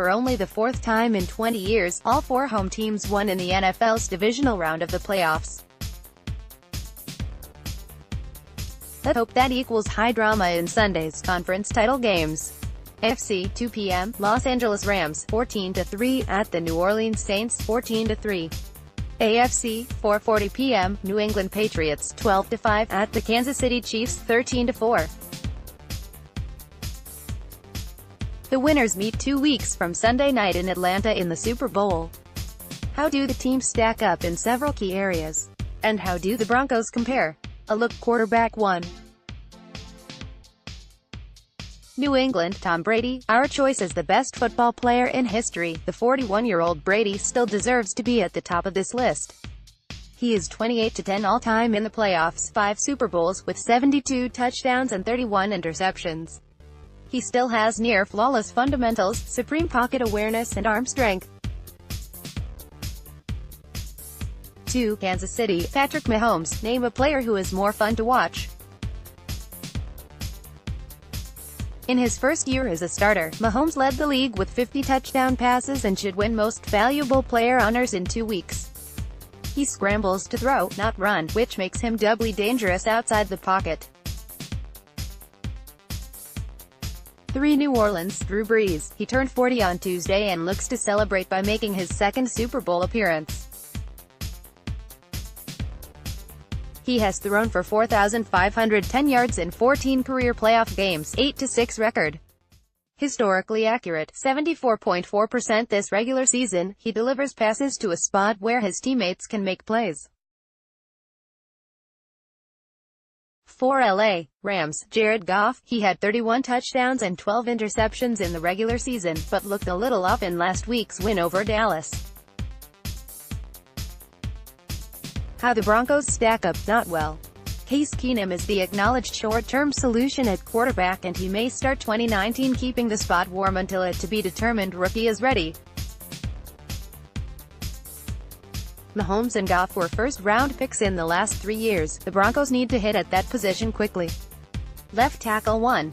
for only the fourth time in 20 years, all four home teams won in the NFL's divisional round of the playoffs. Let's hope that equals high drama in Sunday's conference title games. AFC, 2 p.m., Los Angeles Rams, 14-3, at the New Orleans Saints, 14-3. AFC, 4:40 p.m., New England Patriots, 12-5, at the Kansas City Chiefs, 13-4. The winners meet 2 weeks from Sunday night in Atlanta in the Super Bowl. How do the teams stack up in several key areas? And how do the Broncos compare? A look. Quarterback 1. New England, Tom Brady, our choice as the best football player in history. The 41-year-old Brady still deserves to be at the top of this list. He is 28-10 all-time in the playoffs, 5 Super Bowls, with 72 touchdowns and 31 interceptions. He still has near-flawless fundamentals, supreme pocket awareness and arm strength. 2. Kansas City, Patrick Mahomes, name a player who is more fun to watch. In his first year as a starter, Mahomes led the league with 50 touchdown passes and should win Most Valuable Player honors in 2 weeks. He scrambles to throw, not run, which makes him doubly dangerous outside the pocket. 3. New Orleans, Drew Brees. He turned 40 on Tuesday and looks to celebrate by making his second Super Bowl appearance. He has thrown for 4,510 yards in 14 career playoff games, 8-6 record. Historically accurate, 74.4% this regular season, he delivers passes to a spot where his teammates can make plays. 4. LA Rams, Jared Goff. He had 31 touchdowns and 12 interceptions in the regular season, but looked a little off in last week's win over Dallas. How the Broncos stack up, not well. Case Keenum is the acknowledged short-term solution at quarterback and he may start 2019 keeping the spot warm until a to-be-determined rookie is ready. Mahomes and Goff were first-round picks in the last 3 years. The Broncos need to hit at that position quickly. Left tackle 1.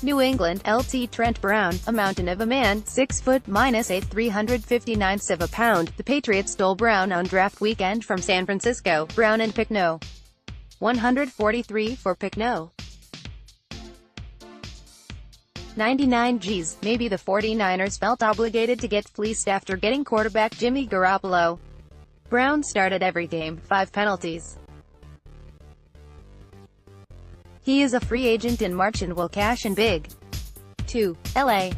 New England, LT Trent Brown, a mountain of a man, 6 foot -8, 359 of a pound. The Patriots stole Brown on draft weekend from San Francisco. Brown and pick no. 143 for pick no. 99 Gs. Maybe the 49ers felt obligated to get fleeced after getting quarterback Jimmy Garoppolo. Brown started every game, 5 penalties. He is a free agent in March and will cash in big. 2. LA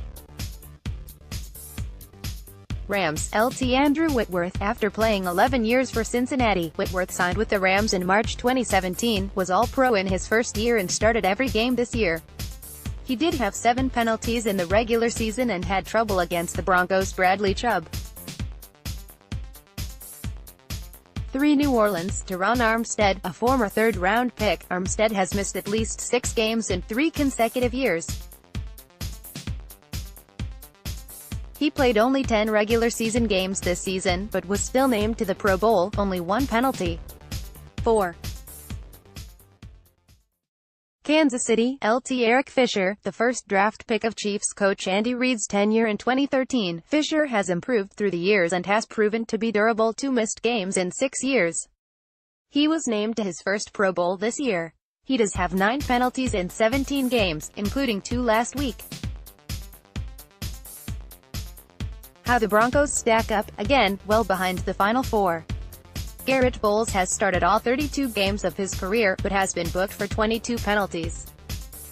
Rams, LT Andrew Whitworth. After playing 11 years for Cincinnati, Whitworth signed with the Rams in March 2017, was All-Pro in his first year and started every game this year. He did have 7 penalties in the regular season and had trouble against the Broncos' Bradley Chubb. 3. New Orleans, Teron Armstead, a former third-round pick. Armstead has missed at least 6 games in 3 consecutive years. He played only 10 regular season games this season, but was still named to the Pro Bowl, only 1 penalty. 4. Kansas City, LT Eric Fisher, the first draft pick of Chiefs coach Andy Reid's tenure in 2013. Fisher has improved through the years and has proven to be durable. 2 missed games in 6 years. He was named to his first Pro Bowl this year. He does have 9 penalties in 17 games, including 2 last week. How the Broncos stack up, again, well behind the Final Four. Garrett Bowles has started all 32 games of his career, but has been booked for 22 penalties.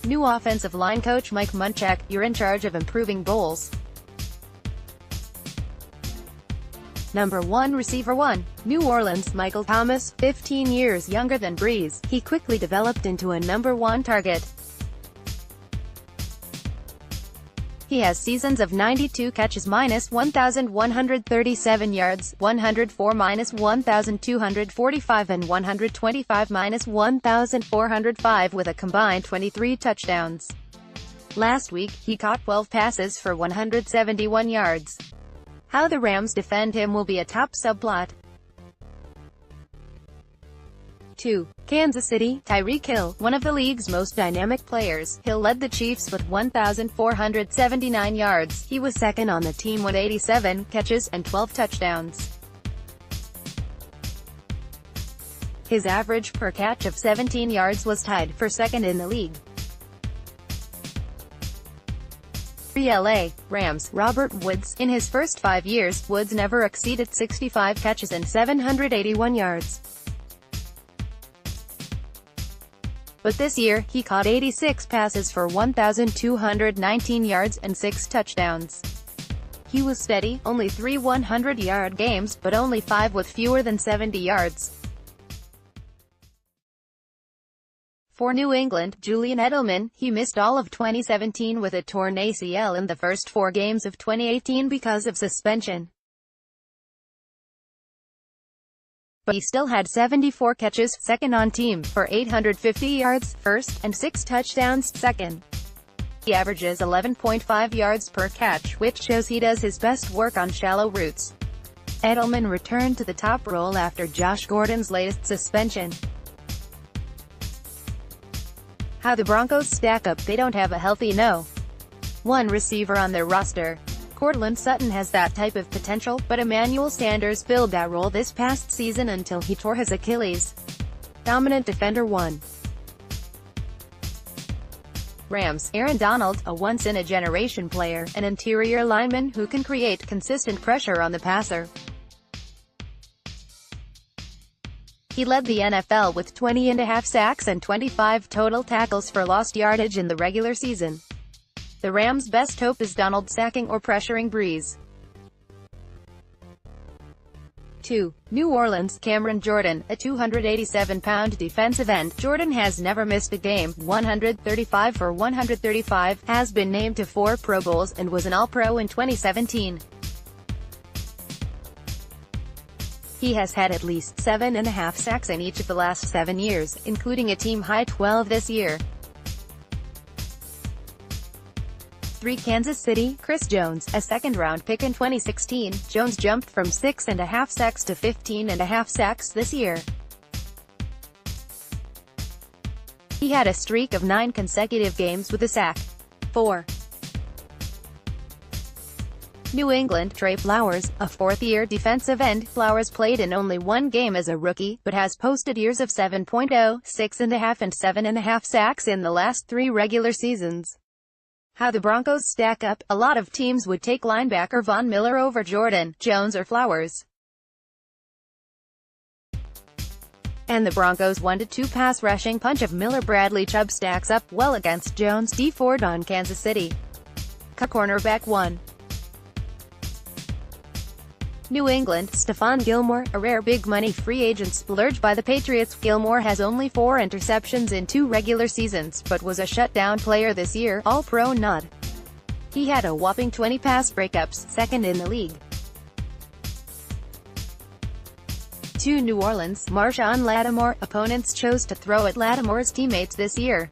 New offensive line coach Mike Munchak, you're in charge of improving Bowles. Number 1 Receiver 1. New Orleans, Michael Thomas, 15 years younger than Brees. He quickly developed into a number 1 target. He has seasons of 92 catches -1,137 yards, 104 -1,245 and 125 -1,405 with a combined 23 touchdowns. Last week, he caught 12 passes for 171 yards. How the Rams defend him will be a top subplot. 2. Kansas City, Tyreek Hill, one of the league's most dynamic players. Hill led the Chiefs with 1,479 yards. He was second on the team with 87 catches and 12 touchdowns. His average per catch of 17 yards was tied for second in the league. 3. LA Rams, Robert Woods. In his first 5 years, Woods never exceeded 65 catches and 781 yards. But this year, he caught 86 passes for 1,219 yards and 6 touchdowns. He was steady, only 3 100-yard games, but only 5 with fewer than 70 yards. For New England, Julian Edelman, he missed all of 2017 with a torn ACL in the first 4 games of 2018 because of suspension. But he still had 74 catches, second on team, for 850 yards, first, and 6 touchdowns, second. He averages 11.5 yards per catch, which shows he does his best work on shallow routes. Edelman returned to the top role after Josh Gordon's latest suspension. How the Broncos stack up. They don't have a healthy no.1 receiver on their roster. Courtland Sutton has that type of potential, but Emmanuel Sanders filled that role this past season until he tore his Achilles. Dominant defender 1. Rams, Aaron Donald, a once-in-a-generation player, an interior lineman who can create consistent pressure on the passer. He led the NFL with 20.5 sacks and 25 total tackles for lost yardage in the regular season. The Rams' best hope is Donald sacking or pressuring Breeze. 2. New Orleans, Cameron Jordan, a 287-pound defensive end. Jordan has never missed a game, 135 for 135, has been named to 4 Pro Bowls, and was an All-Pro in 2017. He has had at least 7.5 sacks in each of the last 7 years, including a team-high 12 this year. 3. Kansas City, Chris Jones, a second-round pick in 2016, Jones jumped from 6.5 sacks to 15.5 sacks this year. He had a streak of 9 consecutive games with a sack. 4. New England, Trey Flowers, a fourth-year defensive end. Flowers played in only 1 game as a rookie, but has posted years of 7.0, 6.5 and 7.5 sacks in the last 3 regular seasons. How the Broncos stack up. A lot of teams would take linebacker Von Miller over Jordan, Jones or Flowers. And the Broncos' 1-2 pass rushing punch of Miller Bradley Chubb stacks up well against Jones' D Ford on Kansas City. Cornerback 1. New England, Stephon Gilmore, a rare big-money free agent splurged by the Patriots. Gilmore has only 4 interceptions in 2 regular seasons, but was a shutdown player this year, All-Pro nod. He had a whopping 20 pass breakups, second in the league. 2. New Orleans, Marshawn Lattimore. Opponents chose to throw at Lattimore's teammates this year.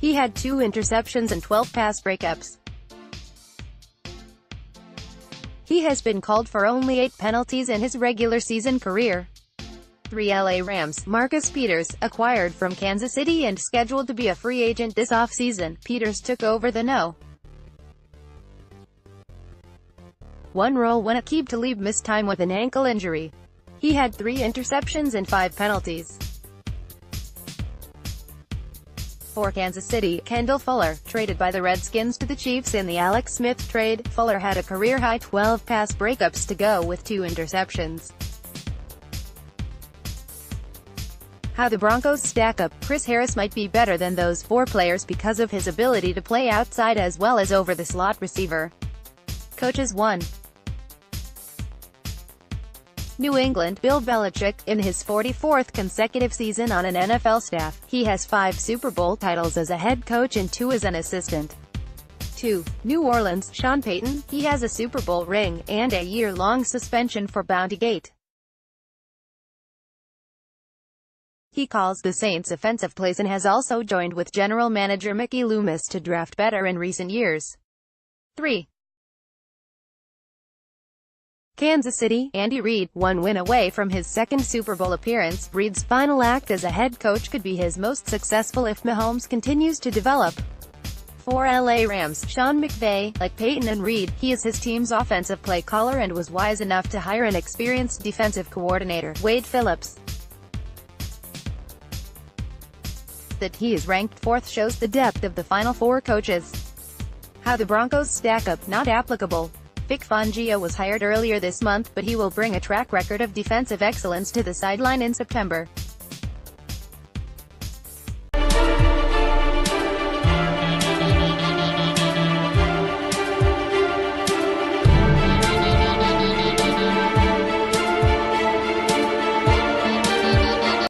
He had 2 interceptions and 12 pass breakups. He has been called for only 8 penalties in his regular season career. 3. LA Rams, Marcus Peters, acquired from Kansas City and scheduled to be a free agent this offseason. Peters took over the No.1 role when Aqib Talib missed time with an ankle injury. He had 3 interceptions and 5 penalties. For Kansas City, Kendall Fuller, traded by the Redskins to the Chiefs in the Alex Smith trade. Fuller had a career-high 12 pass breakups to go with 2 interceptions. How the Broncos stack up. Chris Harris might be better than those 4 players because of his ability to play outside as well as over the slot receiver. Coaches 1. New England, Bill Belichick, in his 44th consecutive season on an NFL staff. He has 5 Super Bowl titles as a head coach and 2 as an assistant. 2. New Orleans, Sean Payton, he has a Super Bowl ring, and a year-long suspension for Bountygate. He calls the Saints offensive plays and has also joined with general manager Mickey Loomis to draft better in recent years. 3. Kansas City, Andy Reid, one win away from his second Super Bowl appearance. Reid's final act as a head coach could be his most successful if Mahomes continues to develop. For LA Rams, Sean McVay, like Peyton and Reid, he is his team's offensive play caller and was wise enough to hire an experienced defensive coordinator, Wade Phillips. That he is ranked fourth shows the depth of the Final Four coaches. How the Broncos stack up, not applicable. Vic Fangio was hired earlier this month, but he will bring a track record of defensive excellence to the sideline in September.